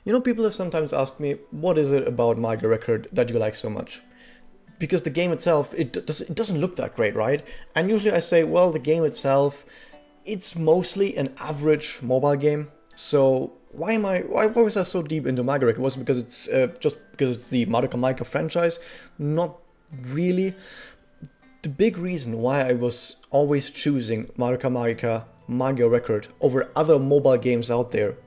People have sometimes asked me, what is it about Magia Record that you like so much? Because the game itself, it doesn't look that great, right? And usually I say, well, the game itself, it's mostly an average mobile game. So why was I so deep into Magia Record? Was it because it's just because it's the Madoka Magica franchise? Not really. The big reason why I was always choosing Madoka Magica Magia Record over other mobile games out there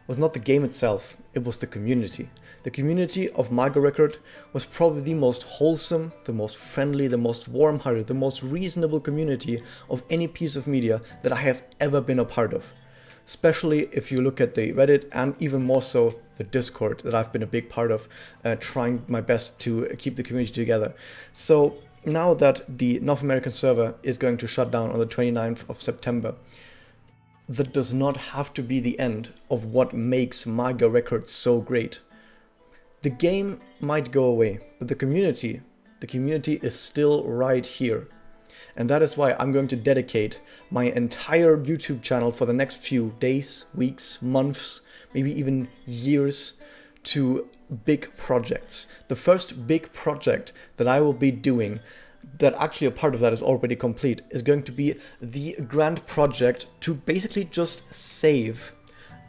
was not the game itself, it was the community. The community of Magia Record was probably the most wholesome, the most friendly, the most warm-hearted, the most reasonable community of any piece of media that I have ever been a part of. Especially if you look at the Reddit and even more so the Discord that I've been a big part of, trying my best to keep the community together. So now that the North American server is going to shut down on the 29th of September, that does not have to be the end of what makes Magia Records so great. The game might go away, but the community is still right here. And that is why I'm going to dedicate my entire YouTube channel for the next few days, weeks, months, maybe even years to big projects. The first big project that I will be doing, that actually a part of that is already complete, is going to be the grand project to basically just save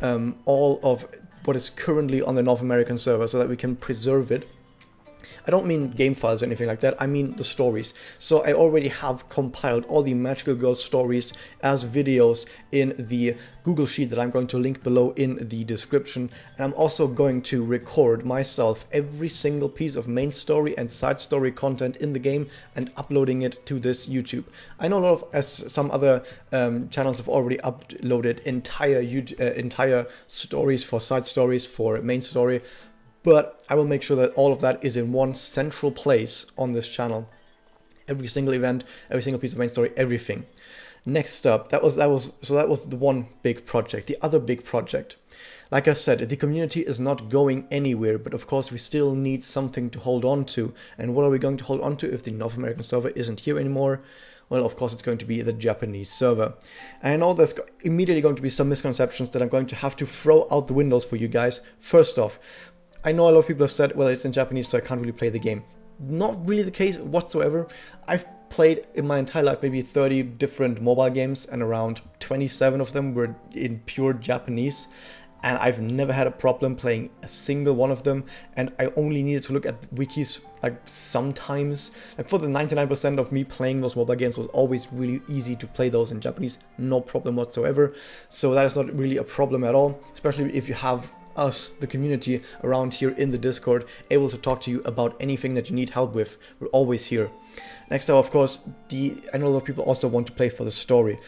all of what is currently on the North American server so that we can preserve it. I don't mean game files or anything like that, I mean the stories. So I already have compiled all the Magical Girl stories as videos in the Google Sheet that I'm going to link below in the description. And I'm also going to record myself every single piece of main story and side story content in the game and uploading it to this YouTube. I know a lot of, as some other channels have already uploaded entire stories for side stories for main story. But I will make sure that all of that is in one central place on this channel. Every single event, every single piece of main story, everything. Next up, that was the one big project. The other big project, like I said, the community is not going anywhere, but of course we still need something to hold on to. And what are we going to hold on to if the North American server isn't here anymore? Well, of course, it's going to be the Japanese server. And I know there's immediately going to be some misconceptions that I'm going to have to throw out the windows for you guys. First off, I know a lot of people have said, well, it's in Japanese, so I can't really play the game. Not really the case whatsoever. I've played in my entire life maybe 30 different mobile games, and around 27 of them were in pure Japanese. And I've never had a problem playing a single one of them. And I only needed to look at wikis like sometimes. Like for the 99% of me playing those mobile games was always really easy to play those in Japanese. No problem whatsoever. So that is not really a problem at all, especially if you have us, the community around here in the Discord, able to talk to you about anything that you need help with. We're always here. Next up, of course, I know a lot of people also want to play for the story.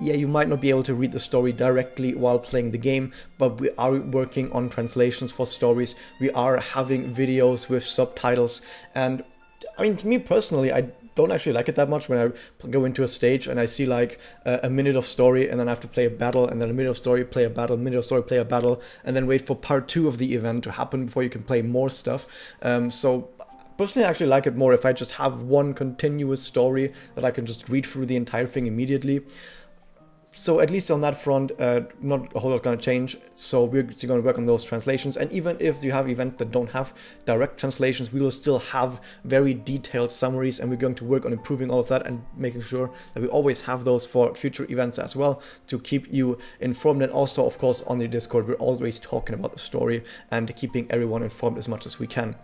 Yeah, you might not be able to read the story directly while playing the game, but we are working on translations for stories. We are having videos with subtitles, and I mean, to me personally, I don't actually like it that much when I go into a stage and I see like a minute of story and then I have to play a battle, and then a minute of story, play a battle, minute of story, play a battle, and then wait for part 2 of the event to happen before you can play more stuff. So personally, I actually like it more if I just have one continuous story that I can just read through the entire thing immediately. So at least on that front, not a whole lot going to change. So we're going to work on those translations. And even if you have events that don't have direct translations, we will still have very detailed summaries. And we're going to work on improving all of that and making sure that we always have those for future events as well, to keep you informed. And also, of course, on the Discord, we're always talking about the story and keeping everyone informed as much as we can.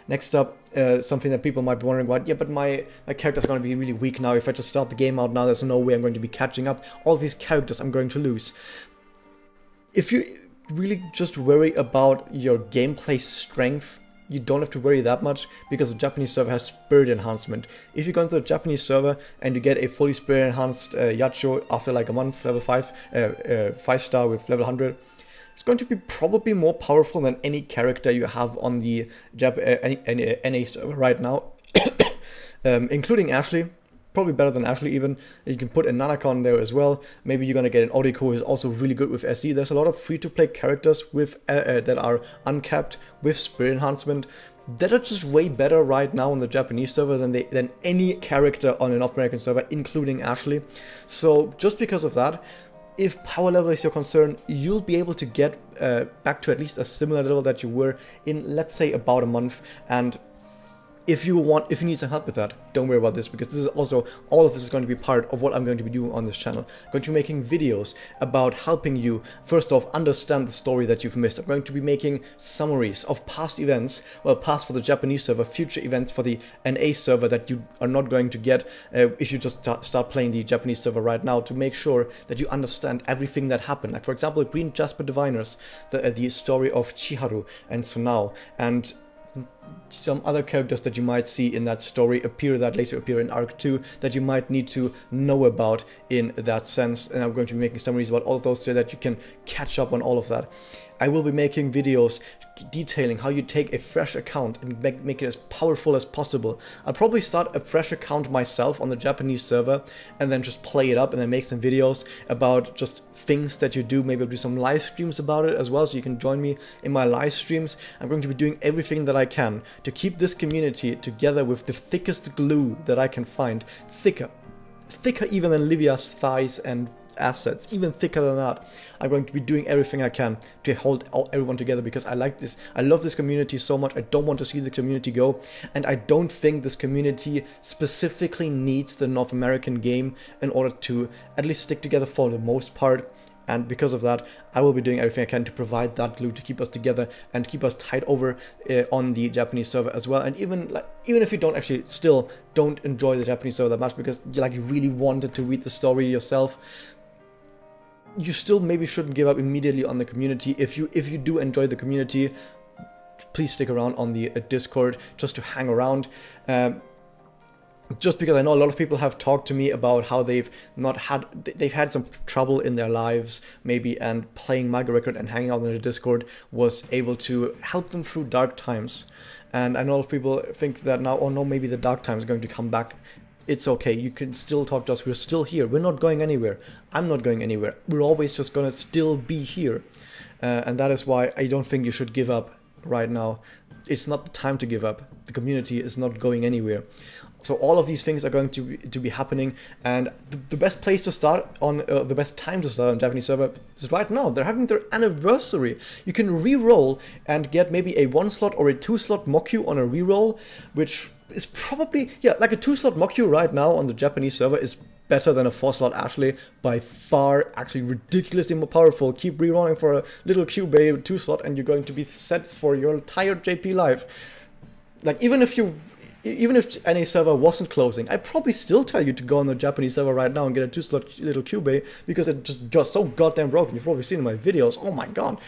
Next up, something that people might be wondering about, yeah, but my character's going to be really weak now. If I just start the game out now, there's no way I'm going to be catching up. All these characters I'm going to lose. If you really just worry about your gameplay strength, you don't have to worry that much, because the Japanese server has spirit enhancement. If you go into the Japanese server and you get a fully spirit enhanced Yacho after like a month, level 5, 5-star with level 100, it's going to be probably more powerful than any character you have on the NA server right now, including Ashley. Probably better than Ashley even. You can put a Nanakon there as well. Maybe you're going to get an Odiko who is also really good with SE. There's a lot of free-to-play characters with that are uncapped with spirit enhancement that are just way better right now on the Japanese server than any character on an North American server, including Ashley. So just because of that, if power level is your concern, you'll be able to get back to at least a similar level that you were in, let's say, about a month. And if you need some help with that, don't worry about this, because this is also, all of this is going to be part of what I'm going to be doing on this channel. I'm going to be making videos about helping you, first off, understand the story that you've missed. I'm going to be making summaries of past events, well, past for the Japanese server, future events for the NA server that you are not going to get if you just start playing the Japanese server right now, to make sure that you understand everything that happened. Like, for example, Green Jasper Diviners, the story of Chiharu and Sunao, and some other characters that you might see in that story that later appear in Arc 2 that you might need to know about in that sense. And I'm going to be making summaries about all of those so that you can catch up on all of that. I will be making videos detailing how you take a fresh account and make it as powerful as possible. I'll probably start a fresh account myself on the Japanese server and then just play it up and then make some videos about just things that you do. Maybe I'll do some live streams about it as well, so you can join me in my live streams. I'm going to be doing everything that I can to keep this community together with the thickest glue that I can find. Thicker even than Livia's thighs and assets, even thicker than that. I'm going to be doing everything I can to hold everyone together, because I like this. I love this community so much. I don't want to see the community go, and I don't think this community specifically needs the North American game in order to at least stick together for the most part. And because of that, I will be doing everything I can to provide that glue to keep us together and keep us tied over on the Japanese server as well. And even if you don't enjoy the Japanese server that much, because you really wanted to read the story yourself, you still maybe shouldn't give up immediately on the community. If you do enjoy the community, please stick around on the Discord just to hang around. Just because I know a lot of people have talked to me about how they've had some trouble in their lives maybe, and playing Magia Record and hanging out in the Discord was able to help them through dark times. And I know a lot of people think that now, oh no, maybe the dark times are going to come back. It's okay, you can still talk to us, we're still here, we're not going anywhere, I'm not going anywhere, we're always just gonna still be here. And that is why I don't think you should give up right now. It's not the time to give up. The community is not going anywhere. So all of these things are going to be happening, and the best place to start on, the best time to start on Japanese server is right now. They're having their anniversary. You can re-roll and get maybe a 1-slot or a 2-slot Mokyu on a re-roll, which is probably, yeah, like a 2-slot Mokyu right now on the Japanese server is better than a 4-slot Ashley by far, actually ridiculously more powerful. Keep re-rolling for a little Kyubey 2-slot and you're going to be set for your entire JP life. Like, even if any server wasn't closing, I'd probably still tell you to go on the Japanese server right now and get a 2-slot little Kyubey, because it just got so goddamn broken. You've probably seen in my videos, oh my god.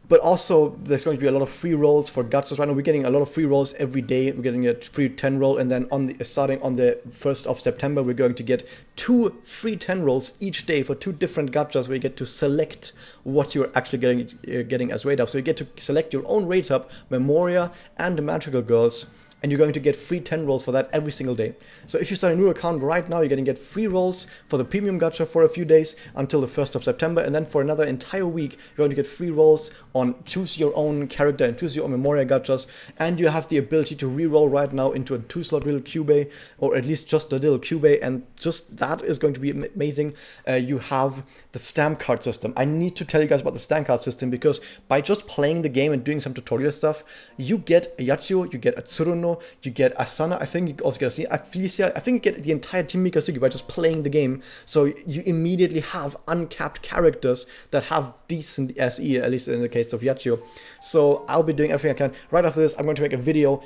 But also, there's going to be a lot of free rolls for gachas. Right now, we're getting a lot of free rolls every day. We're getting a free 10 roll, and then starting on the 1st of September, we're going to get 2 free 10 rolls each day for 2 different gachas, where you get to select what you're actually getting as rate up. So you get to select your own rate up, Memoria and the Magical Girls, and you're going to get free 10 rolls for that every single day. So if you start a new account right now, you're going to get free rolls for the premium gacha for a few days until the 1st of September, and then for another entire week, you're going to get free rolls on choose your own character and choose your own Memoria gachas, and you have the ability to re-roll right now into a 2-slot little Kyubey, or at least just a little Kyubey, and just that is going to be amazing. You have the stamp card system. I need to tell you guys about the stamp card system, because by just playing the game and doing some tutorial stuff, you get a Yachio, you get a Tsuruno, you get Asana, I think you also get a Felicia, I think you get the entire Team Mikasugi by just playing the game. So you immediately have uncapped characters that have decent SE, at least in the case of Yachio. So I'll be doing everything I can. Right after this, I'm going to make a video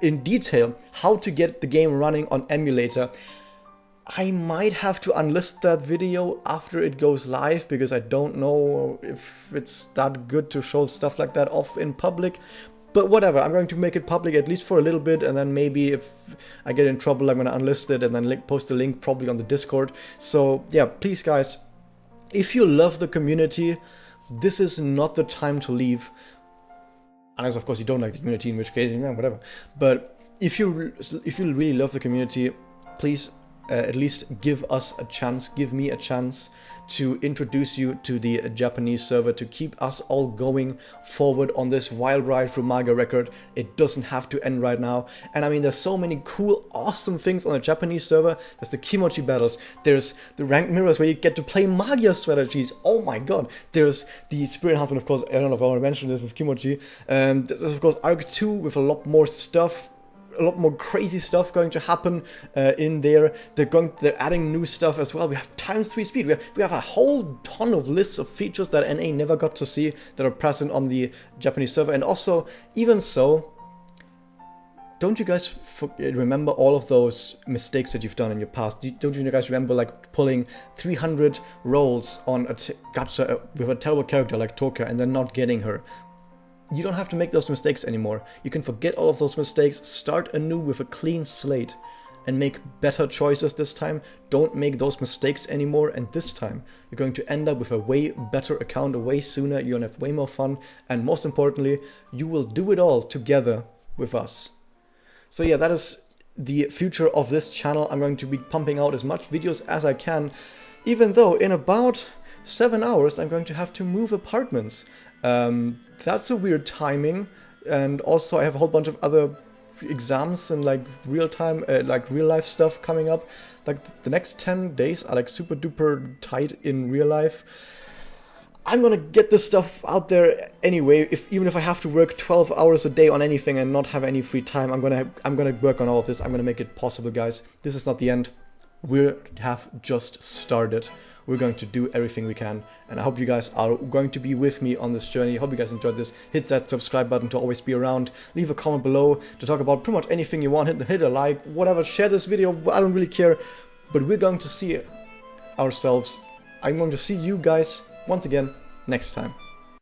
in detail how to get the game running on emulator. I might have to unlist that video after it goes live, because I don't know if it's that good to show stuff like that off in public. But whatever, I'm going to make it public at least for a little bit, and then maybe if I get in trouble, I'm going to unlist it and then post the link probably on the Discord. So yeah, please guys, if you love the community, this is not the time to leave. Unless of course you don't like the community, in which case, yeah, whatever. But if you really love the community, please at least give us a chance, give me a chance to introduce you to the Japanese server, to keep us all going forward on this wild ride through Magia Record. It doesn't have to end right now. And I mean, there's so many cool, awesome things on the Japanese server. There's the Kimochi battles, there's the ranked mirrors where you get to play Magia strategies. Oh my god. There's the Spirit Enhancement, of course. I don't know if I want to mention this with Kimochi. There's of course Arc 2 with a lot more stuff. A lot more crazy stuff going to happen in there. They're adding new stuff as well. We have ×3 speed. We have a whole ton of lists of features that NA never got to see that are present on the Japanese server. And also, even so, don't you guys remember all of those mistakes that you've done in your past? Don't you guys remember like pulling 300 rolls on a gacha with a terrible character like Toka and then not getting her? You don't have to make those mistakes anymore. You can forget all of those mistakes, start anew with a clean slate, and make better choices this time. Don't make those mistakes anymore, and this time you're going to end up with a way better account way sooner, you're gonna have way more fun, and most importantly, you will do it all together with us. So yeah, that is the future of this channel. I'm going to be pumping out as much videos as I can, even though in about 7 hours I'm going to have to move apartments. That's a weird timing, and also I have a whole bunch of other exams and like real life stuff coming up. Like the next 10 days are like super duper tight in real life. I'm gonna get this stuff out there anyway, even if I have to work 12 hours a day on anything and not have any free time. I'm gonna work on all of this. I'm gonna make it possible, guys. This is not the end. We have just started. We're going to do everything we can, and I hope you guys are going to be with me on this journey. I hope you guys enjoyed this. Hit that subscribe button to always be around. Leave a comment below to talk about pretty much anything you want. Hit a like, whatever. Share this video. I don't really care, but we're going to see ourselves. I'm going to see you guys once again next time.